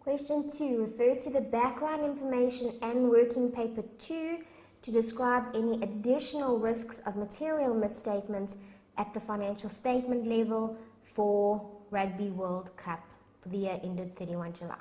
Question 2. Refer to the background information and working paper 2 to describe any additional risks of material misstatements at the financial statement level for Rugby World Cup for the year ended 31 July.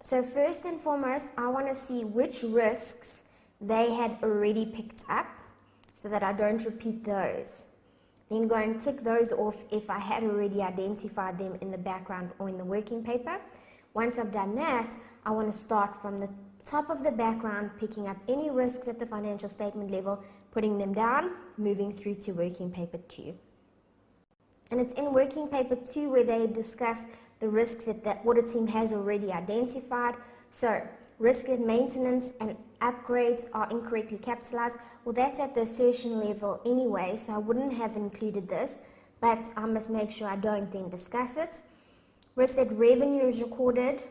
So first and foremost, I want to see which risks they had already picked up so that I don't repeat those. Then go and tick those off if I had already identified them in the background or in the working paper. Once I've done that, I want to start from the top of the background, picking up any risks at the financial statement level, putting them down, moving through to working paper 2. And it's in working paper 2 where they discuss the risks that the audit team has already identified. So, risk that maintenance and upgrades are incorrectly capitalized. Well, that's at the assertion level anyway, so I wouldn't have included this, but I must make sure I don't then discuss it. Risk that revenue is recorded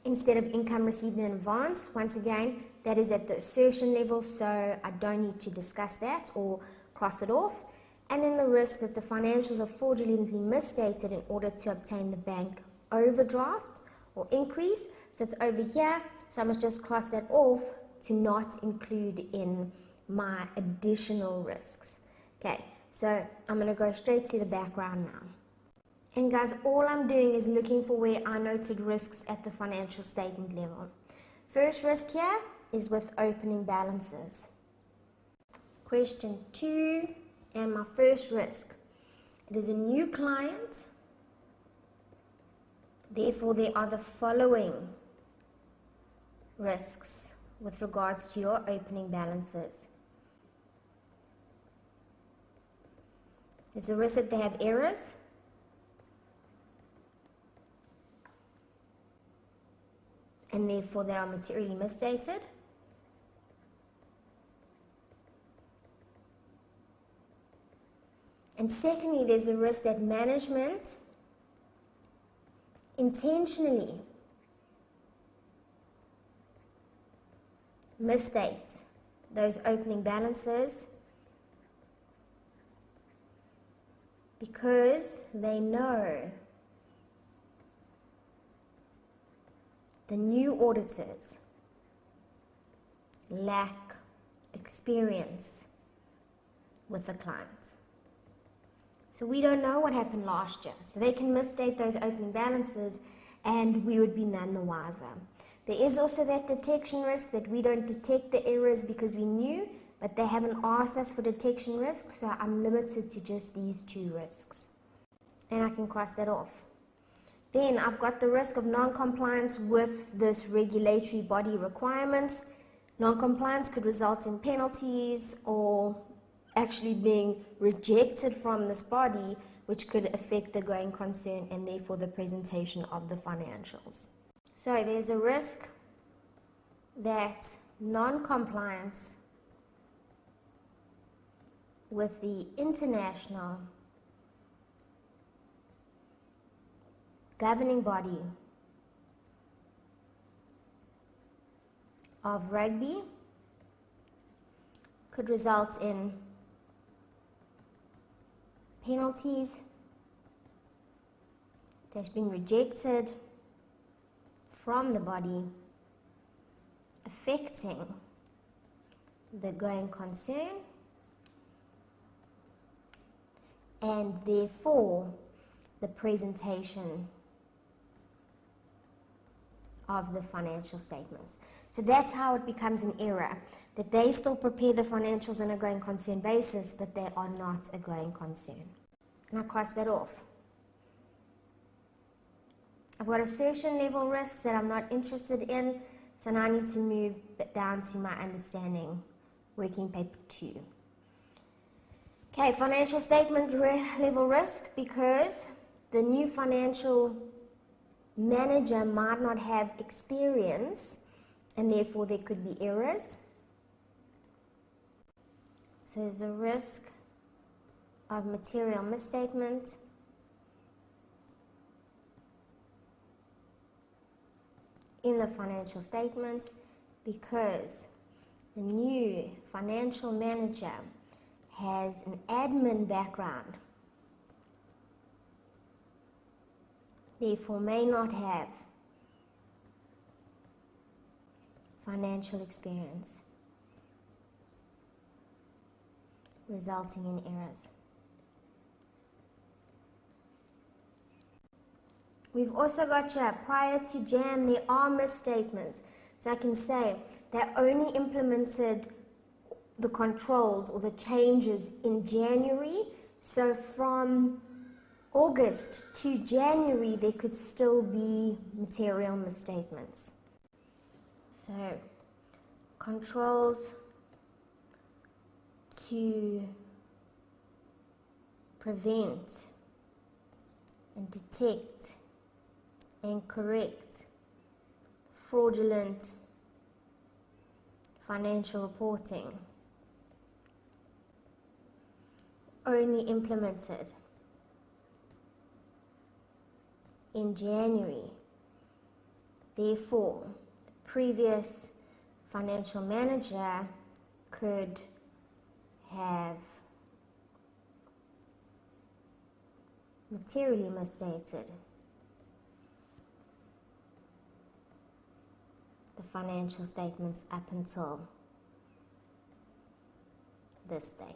instead of income received in advance. Once again, that is at the assertion level, so I don't need to discuss that or cross it off. And then the risk that the financials are fraudulently misstated in order to obtain the bank overdraft or increase. So it's over here, so I must just cross that off to not include in my additional risks. Okay, so I'm going to go straight to the background now. And guys, all I'm doing is looking for where I noted risks at the financial statement level. First risk here is with opening balances. Question 2, and my first risk. It is a new client. Therefore, there are the following risks with regards to your opening balances. There's a risk that they have errors. And therefore they are materially misstated. And secondly, there's a risk that management intentionally misstate those opening balances because they know the new auditors lack experience with the client. So we don't know what happened last year. So they can misstate those opening balances and we would be none the wiser. There is also that detection risk that we don't detect the errors because we knew, but they haven't asked us for detection risk, so I'm limited to just these 2 risks. And I can cross that off. Then I've got the risk of non-compliance with this regulatory body requirements. Non-compliance could result in penalties or actually being rejected from this body, which could affect the going concern and therefore the presentation of the financials. So there's a risk that non-compliance with the international governing body of rugby could result in penalties that has been rejected from the body, affecting the going concern, and therefore the presentation of the financial statements. So that's how it becomes an error, that they still prepare the financials on a going concern basis, but they are not a going concern. And I cross that off. I've got assertion level risks that I'm not interested in, so now I need to move down to my understanding, working paper 2. Okay, financial statement level risk, because the new financial manager might not have experience and therefore there could be errors. So there's a risk of material misstatement. In the financial statements because the new financial manager has an admin background, therefore may not have financial experience, resulting in errors. We've also got here, prior to JAM, there are misstatements. So I can say they only implemented the controls or the changes in January. So from August to January, there could still be material misstatements. So controls to prevent and detect and correct fraudulent financial reporting only implemented in January. Therefore, the previous financial manager could have materially misstated the financial statements up until this date.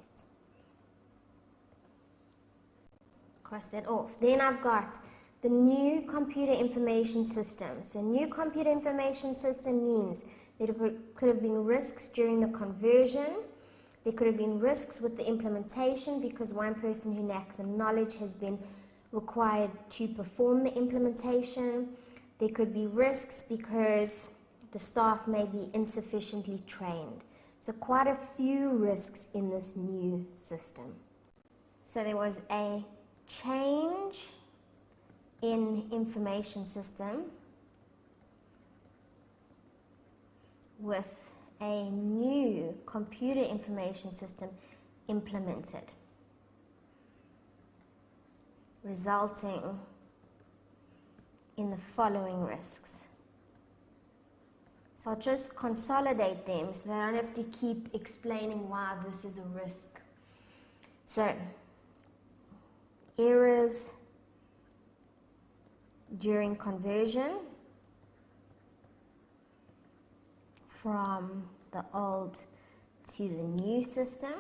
Cross that off. Then I've got the new computer information system. So new computer information system means that there could have been risks during the conversion. There could have been risks with the implementation because one person who lacks the knowledge has been required to perform the implementation. There could be risks because the staff may be insufficiently trained. So quite a few risks in this new system. So there was a change in information system with a new computer information system implemented, resulting in the following risks. So I'll just consolidate them so that I don't have to keep explaining why this is a risk. So, errors during conversion from the old to the new system.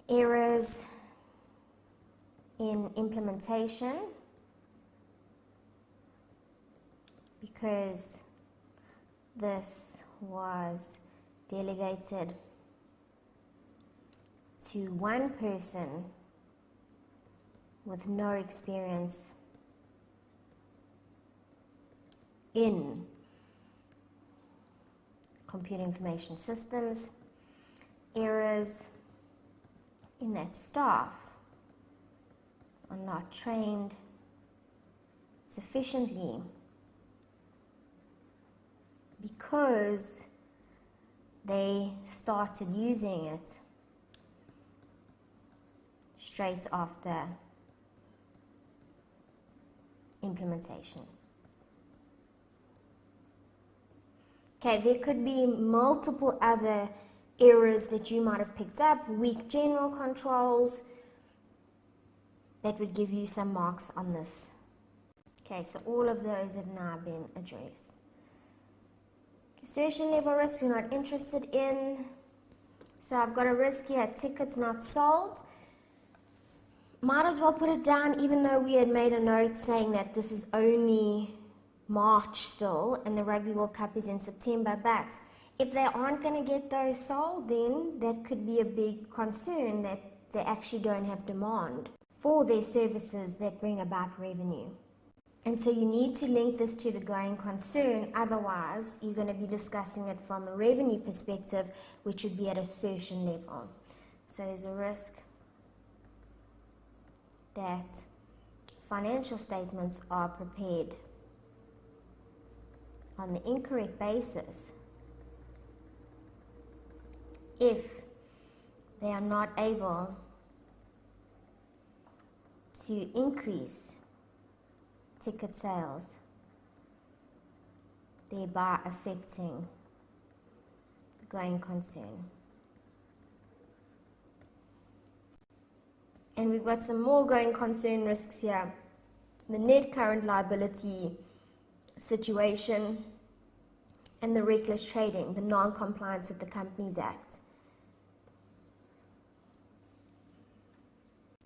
Errors in implementation because this was delegated to one person with no experience in computer information systems. Errors in that staff are not trained sufficiently because they started using it straight after implementation. Okay, there could be multiple other errors that you might have picked up, weak general controls, that would give you some marks on this. Okay, so all of those have now been addressed. Assertion level risk we're not interested in. So I've got a risk here, tickets not sold. Might as well put it down even though we had made a note saying that this is only March still and the Rugby World Cup is in September, but if they aren't going to get those sold, then that could be a big concern that they actually don't have demand for their services that bring about revenue. And so you need to link this to the going concern, otherwise you're going to be discussing it from a revenue perspective, which would be at assertion level. So there's a risk that financial statements are prepared on the incorrect basis if they are not able to increase ticket sales, thereby affecting the going concern. And we've got some more going concern risks here. The net current liability situation, and the reckless trading, the non-compliance with the Companies Act.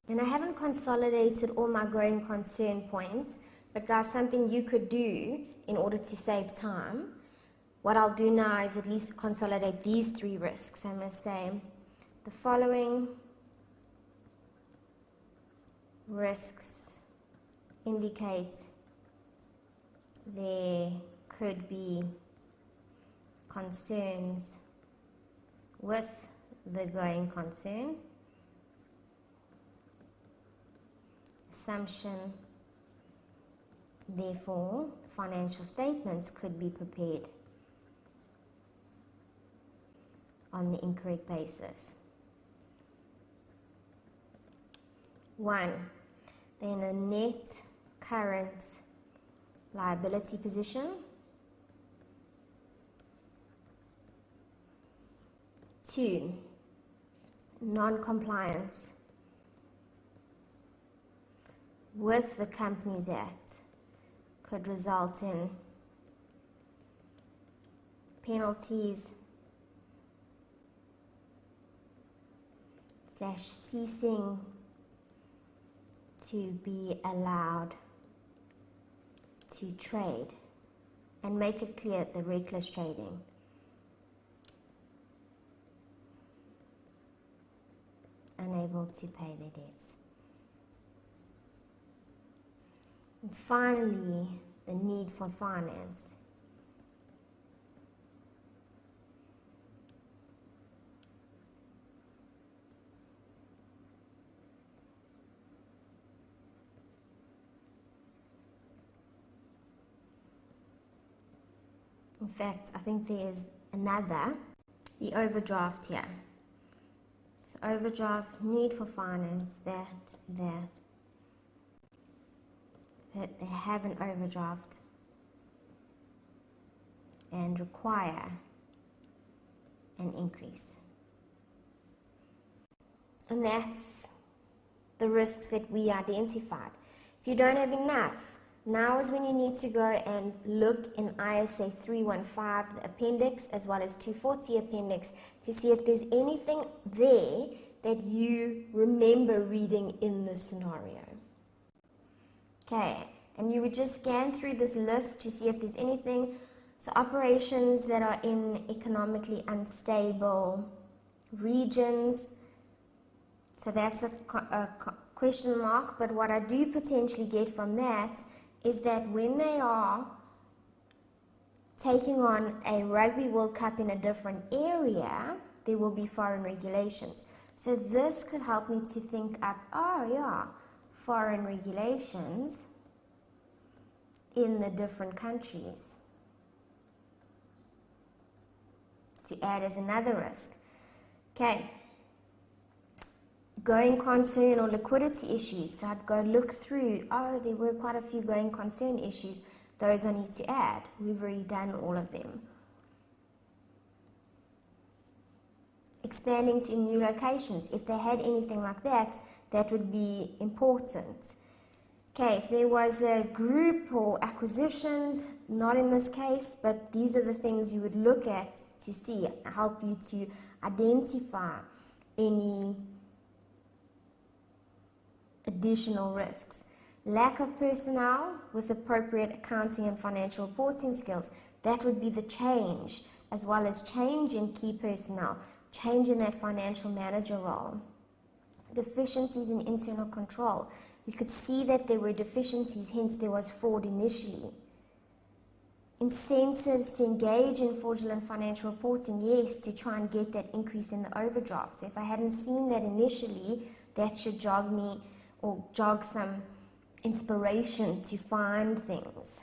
And I haven't consolidated all my going concern points, but guys, something you could do in order to save time, what I'll do now is at least consolidate these 3 risks. I'm going to say the following risks indicate there could be concerns with the going concern. Assumption, therefore, financial statements could be prepared on the incorrect basis. 1. They're in a net current liability position. 2. Non-compliance with the Companies Act could result in penalties / ceasing to be allowed to trade, and make it clear the reckless trading. Unable to pay their debts. And finally, the need for finance. In fact, I think there is another, the overdraft here. So overdraft, need for finance, that they have an overdraft and require an increase. And that's the risks that we identified. If you don't have enough, now is when you need to go and look in ISA 315, the appendix, as well as 240 appendix, to see if there's anything there that you remember reading in the scenario. Okay, and you would just scan through this list to see if there's anything. So operations that are in economically unstable regions, so that's a question mark, but what I do potentially get from that is that when they are taking on a Rugby World Cup in a different area, there will be foreign regulations. So this could help me to think up, oh yeah, foreign regulations in the different countries, to add as another risk. Okay, going concern or liquidity issues. So I'd go look through, oh, there were quite a few going concern issues. Those I need to add. We've already done all of them. Expanding to new locations. If they had anything like that, that would be important. Okay, if there was a group or acquisitions, not in this case, but these are the things you would look at to see, help you to identify any additional risks. Lack of personnel with appropriate accounting and financial reporting skills. That would be the change, as well as change in key personnel, change in that financial manager role. Deficiencies in internal control. You could see that there were deficiencies, hence there was fraud initially. Incentives to engage in fraudulent financial reporting, yes, to try and get that increase in the overdraft. So if I hadn't seen that initially, that should jog me or jog some inspiration to find things.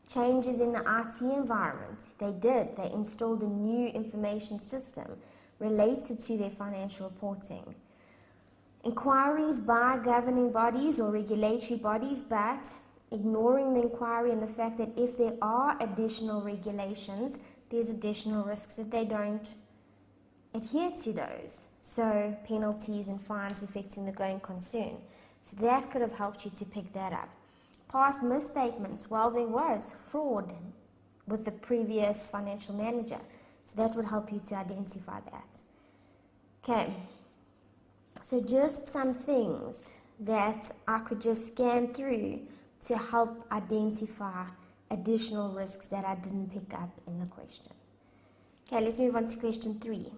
Changes in the IT environment. They installed a new information system related to their financial reporting. Inquiries by governing bodies or regulatory bodies, but ignoring the inquiry and the fact that if there are additional regulations, there's additional risks that they don't adhere to those. So penalties and fines affecting the going concern. So that could have helped you to pick that up. past misstatements. Well, there was fraud with the previous financial manager. So that would help you to identify that. Okay, so just some things that I could just scan through to help identify additional risks that I didn't pick up in the question. Okay, let's move on to question 3.